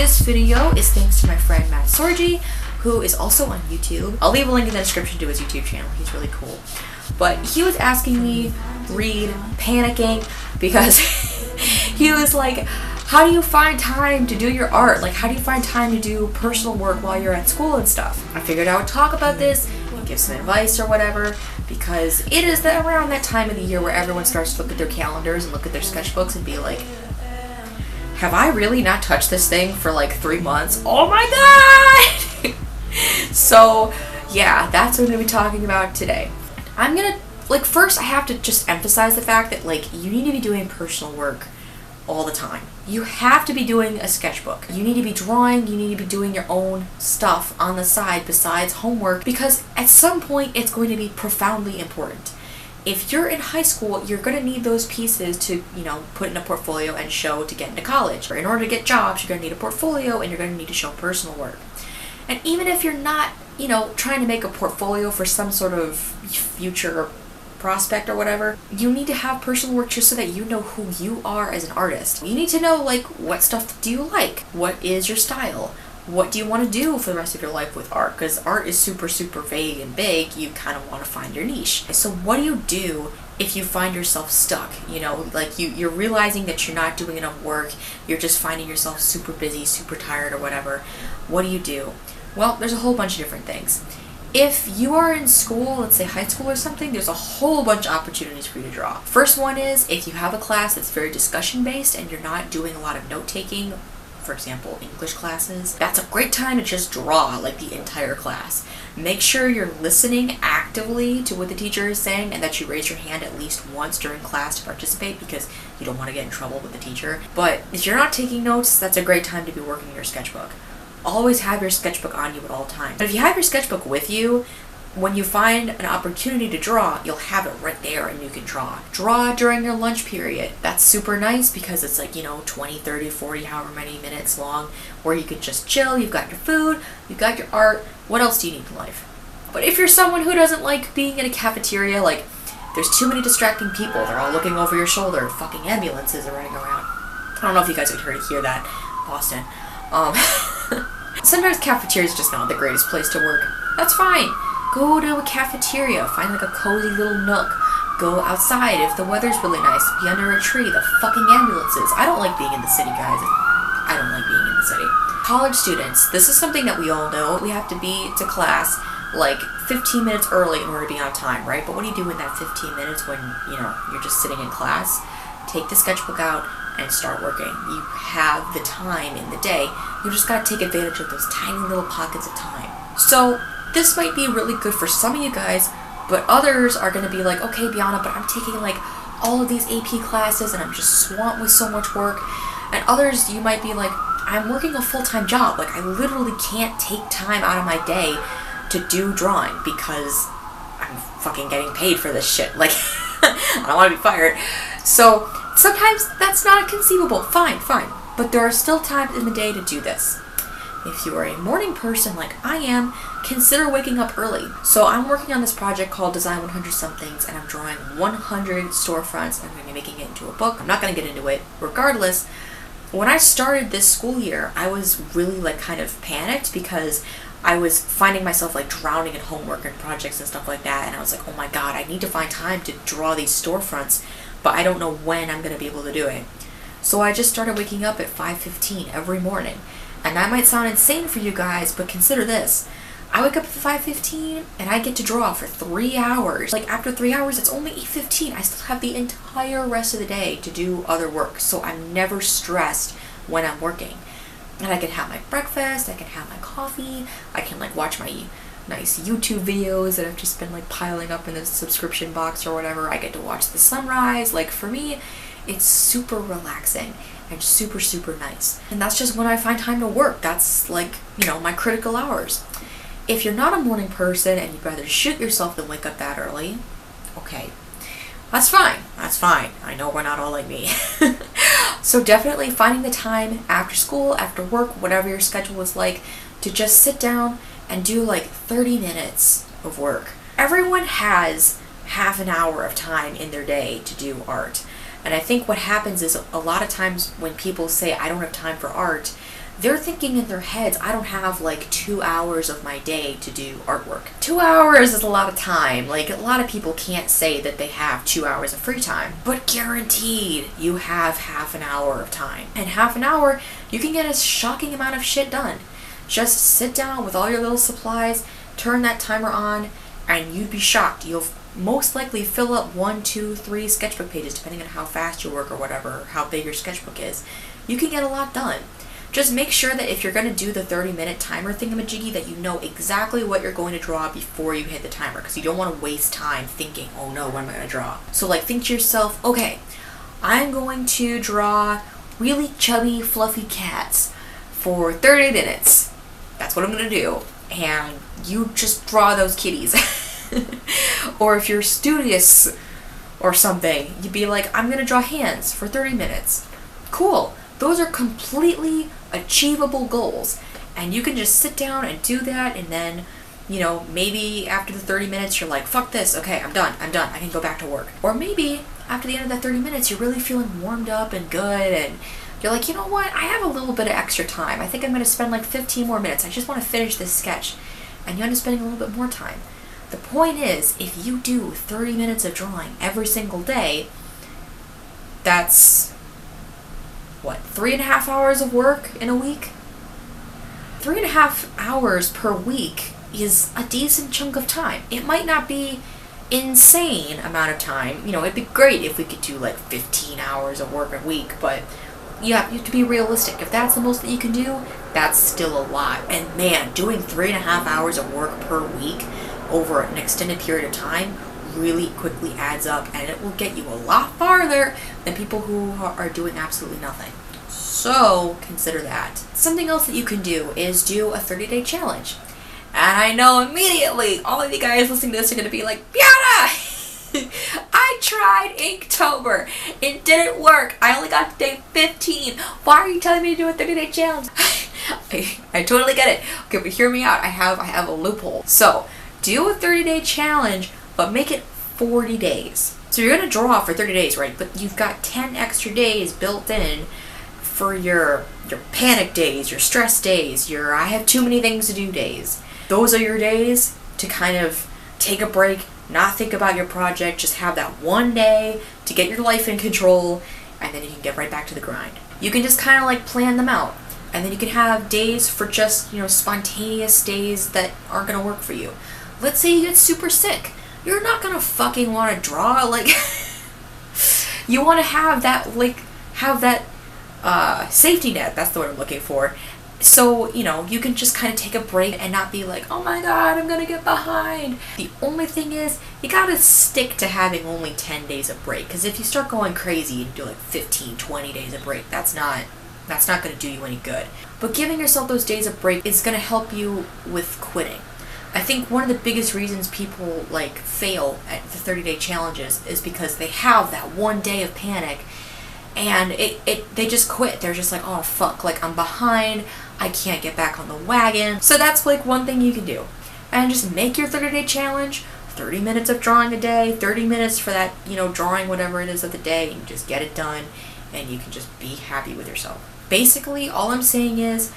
This video is thanks to my friend Matt Sorgi, who is also on YouTube. I'll leave a link in the description to his YouTube channel. He's really cool. But he was asking me, panicking, because he was like, how do you find time to do your art? Like, how do you find time to do personal work while you're at school and stuff? I figured I would talk about this and give some advice or whatever, because it is around that time of the year where everyone starts to look at their calendars and look at their sketchbooks and be like, have I really not touched this thing for like 3 months? Oh my god! So yeah, that's what I'm gonna be talking about today. I'm gonna, first I have to just emphasize the fact that you need to be doing personal work all the time. You have to be doing a sketchbook. You need to be drawing, you need to be doing your own stuff on the side besides homework, because at some point it's going to be profoundly important. If you're in high school, you're going to need those pieces to, put in a portfolio and show to get into college. Or in order to get jobs, you're going to need a portfolio and you're going to need to show personal work. And even if you're not, trying to make a portfolio for some sort of future prospect or whatever, you need to have personal work just so that you know who you are as an artist. You need to know, what stuff do you like? What is your style? What do you want to do for the rest of your life with art? Because art is super, super vague and big. You kind of want to find your niche. So what do you do if you find yourself stuck? You're realizing that you're not doing enough work. You're just finding yourself super busy, super tired or whatever. What do? Well, there's a whole bunch of different things. If you are in school, let's say high school or something, there's a whole bunch of opportunities for you to draw. First one is if you have a class that's very discussion based and you're not doing a lot of note taking, for example, English classes, that's a great time to just draw the entire class. Make sure you're listening actively to what the teacher is saying and that you raise your hand at least once during class to participate, because you don't want to get in trouble with the teacher. But if you're not taking notes, that's a great time to be working your sketchbook. Always have your sketchbook on you at all times. But if you have your sketchbook with you, when you find an opportunity to draw, you'll have it right there and you can draw. Draw during your lunch period. That's super nice because it's 20, 30, 40, however many minutes long, where you can just chill, you've got your food, you've got your art. What else do you need in life? But if you're someone who doesn't like being in a cafeteria, there's too many distracting people, they're all looking over your shoulder, fucking ambulances are running around. I don't know if you guys could hear that, Boston. Sometimes cafeterias are just not the greatest place to work. That's fine. Go to a cafeteria, find a cozy little nook. Go outside if the weather's really nice. Be under a tree. The fucking ambulances. I don't like being in the city, guys. I don't like being in the city. College students, this is something that we all know. We have to be to class 15 minutes early in order to be on time, right? But what do you do in that 15 minutes when, you're just sitting in class? Take the sketchbook out and start working. You have the time in the day. You just gotta take advantage of those tiny little pockets of time. So this might be really good for some of you guys, but others are gonna be like, okay, Biana, but I'm taking all of these AP classes and I'm just swamped with so much work. And others, you might be like, I'm working a full-time job. I literally can't take time out of my day to do drawing because I'm fucking getting paid for this shit. I don't want to be fired. So sometimes that's not conceivable. Fine. But there are still times in the day to do this. If you are a morning person like I am, consider waking up early. So I'm working on this project called Design 100 Somethings, and I'm drawing 100 storefronts, and I'm going to be making it into a book. I'm not going to get into it. Regardless, when I started this school year, I was really kind of panicked because I was finding myself drowning in homework and projects and stuff like that, and I was like, oh my god, I need to find time to draw these storefronts, but I don't know when I'm going to be able to do it. So I just started waking up at 5:15 every morning. And that might sound insane for you guys, but consider this. I wake up at 5:15 and I get to draw for 3 hours. After 3 hours, it's only 8:15. I still have the entire rest of the day to do other work, so I'm never stressed when I'm working. And I can have my breakfast, I can have my coffee, I can watch my nice YouTube videos that have just been piling up in the subscription box or whatever. I get to watch the sunrise. For me, it's super relaxing and super, super nice. And that's just when I find time to work. That's my critical hours. If you're not a morning person and you'd rather shoot yourself than wake up that early, okay, that's fine. I know we're not all like me. So definitely finding the time after school, after work, whatever your schedule is to just sit down and do 30 minutes of work. Everyone has half an hour of time in their day to do art. And I think what happens is a lot of times when people say, I don't have time for art, they're thinking in their heads, I don't have like 2 hours of my day to do artwork. 2 hours is a lot of time. Like, a lot of people can't say that they have 2 hours of free time, but guaranteed you have half an hour of time. And half an hour, you can get a shocking amount of shit done. Just sit down with all your little supplies, turn that timer on, and you'd be shocked. You'll most likely fill up 1, 2, 3 sketchbook pages, depending on how fast you work or whatever, how big your sketchbook is. You can get a lot done. Just make sure that if you're going to do the 30-minute timer thingamajiggy, that you know exactly what you're going to draw before you hit the timer, because you don't want to waste time thinking, oh no, what am I going to draw? So like, think to yourself, okay, I'm going to draw really chubby, fluffy cats for 30 minutes. That's what I'm going to do. And you just draw those kitties. Or if you're studious or something, you'd be like, I'm going to draw hands for 30 minutes. Cool. Those are completely achievable goals. And you can just sit down and do that, and then, you know, maybe after the 30 minutes you're like, fuck this, okay, I'm done, I can go back to work. Or maybe after the end of that 30 minutes you're really feeling warmed up and good, and you're like, you know what, I have a little bit of extra time. I think I'm going to spend like 15 more minutes. I just want to finish this sketch. And you end up spending a little bit more time. The point is, if you do 30 minutes of drawing every single day, that's, what, 3.5 hours of work in a week? 3.5 hours per week is a decent chunk of time. It might not be insane amount of time. You know, it'd be great if we could do like 15 hours of work a week, but you have to be realistic. If that's the most that you can do, that's still a lot. And man, doing 3.5 hours of work per week over an extended period of time really quickly adds up, and it will get you a lot farther than people who are doing absolutely nothing. So consider that. Something else that you can do is do a 30-day challenge. And I know immediately all of you guys listening to this are going to be like, Biana! I tried Inktober. It didn't work. I only got to day 15. Why are you telling me to do a 30-day challenge? I totally get it. Okay, but hear me out. I have a loophole. So, do a 30-day challenge, but make it 40 days. So you're going to draw for 30 days, right? But you've got 10 extra days built in for your panic days, your stress days, your I have too many things to do days. Those are your days to kind of take a break, not think about your project, just have that one day to get your life in control, and then you can get right back to the grind. You can just kind of like plan them out. And then you can have days for just, you know, spontaneous days that aren't going to work for you. Let's say you get super sick. You're not going to fucking want to draw, like, you want to have that, like, safety net. That's the word I'm looking for. So, you know, you can just kind of take a break and not be like, oh my god, I'm going to get behind. The only thing is, you got to stick to having only 10 days of break. Because if you start going crazy and do like 15, 20 days of break, that's not going to do you any good. But giving yourself those days of break is going to help you with quitting. I think one of the biggest reasons people like fail at the 30-day challenges is because they have that one day of panic and they just quit. They're just like, oh fuck, like I'm behind, I can't get back on the wagon. So that's like one thing you can do. And just make your 30-day challenge, 30 minutes of drawing a day, 30 minutes for that, you know, drawing whatever it is of the day, and just get it done and you can just be happy with yourself. Basically, all I'm saying is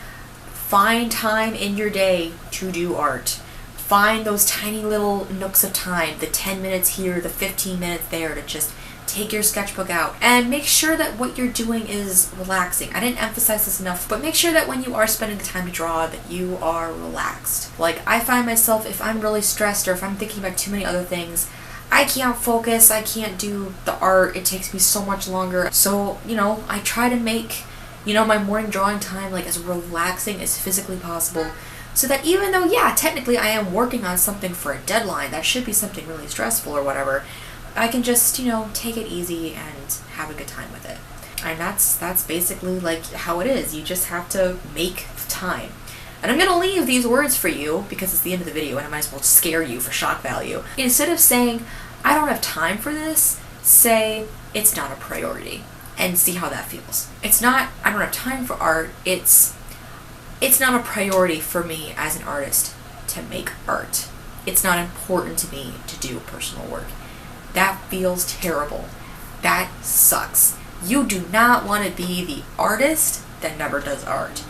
find time in your day to do art. Find those tiny little nooks of time, the 10 minutes here, the 15 minutes there, to just take your sketchbook out and make sure that what you're doing is relaxing. I didn't emphasize this enough, but make sure that when you are spending the time to draw that you are relaxed. Like, I find myself, if I'm really stressed or if I'm thinking about too many other things, I can't focus, I can't do the art, it takes me so much longer. So, you know, I try to make, you know, my morning drawing time like as relaxing as physically possible. So that even though, yeah, technically I am working on something for a deadline, that should be something really stressful or whatever, I can just, you know, take it easy and have a good time with it. And that's basically like how it is. You just have to make time. And I'm going to leave these words for you because it's the end of the video and I might as well scare you for shock value. Instead of saying, I don't have time for this, say, it's not a priority. And see how that feels. It's not, I don't have time for art, it's not a priority for me as an artist to make art. It's not important to me to do personal work. That feels terrible. That sucks. You do not want to be the artist that never does art.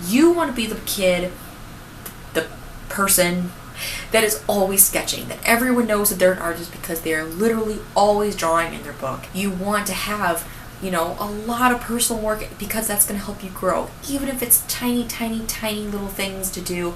You want to be the kid, the person that is always sketching, that everyone knows that they're an artist because they're literally always drawing in their book. You want to have, you know, a lot of personal work because that's going to help you grow. Even if it's tiny, tiny, tiny little things to do,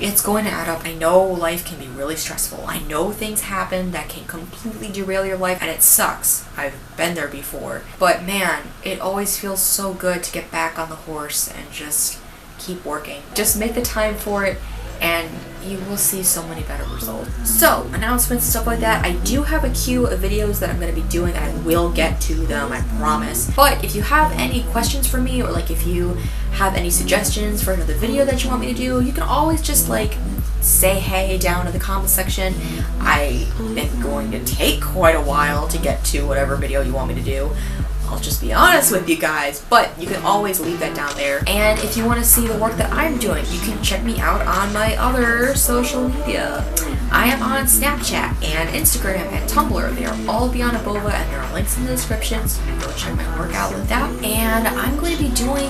it's going to add up. I know life can be really stressful. I know things happen that can completely derail your life, and it sucks. I've been there before. But man, it always feels so good to get back on the horse and just keep working. Just make the time for it, and you will see so many better results. So, announcements and stuff like that. I do have a queue of videos that I'm going to be doing, and I will get to them, I promise. But if you have any questions for me, or like if you have any suggestions for another video that you want me to do, you can always just like say hey down in the comment section. I am going to take quite a while to get to whatever video you want me to do. I'll just be honest with you guys, but you can always leave that down there. And if you want to see the work that I'm doing, you can check me out on my other social media. I am on Snapchat and Instagram and Tumblr. They are all Biana Bova, and there are links in the description, so you can go check my work out with that. And I'm going to be doing,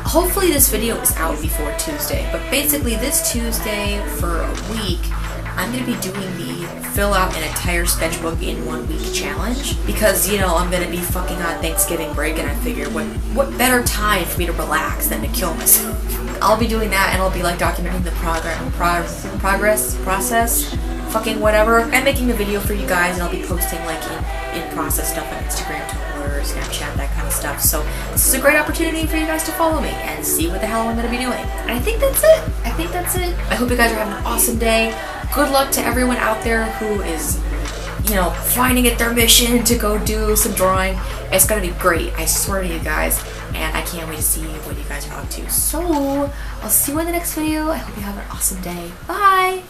hopefully this video is out before Tuesday, but basically this Tuesday for a week, I'm going to be doing the fill out an entire sketchbook in 1 week challenge, because, you know, I'm going to be fucking on Thanksgiving break, and I figured what better time for me to relax than to kill myself. I'll be doing that, and I'll be like documenting the process, fucking whatever, and making a video for you guys, and I'll be posting like in process stuff on Instagram, Tumblr, Snapchat, that kind of stuff. So this is a great opportunity for you guys to follow me and see what the hell I'm going to be doing. And I think that's it. I hope you guys are having an awesome day. Good luck to everyone out there who is, you know, finding it their mission to go do some drawing. It's gonna be great, I swear to you guys, and I can't wait to see what you guys are up to. So I'll see you in the next video. I hope you have an awesome day. Bye.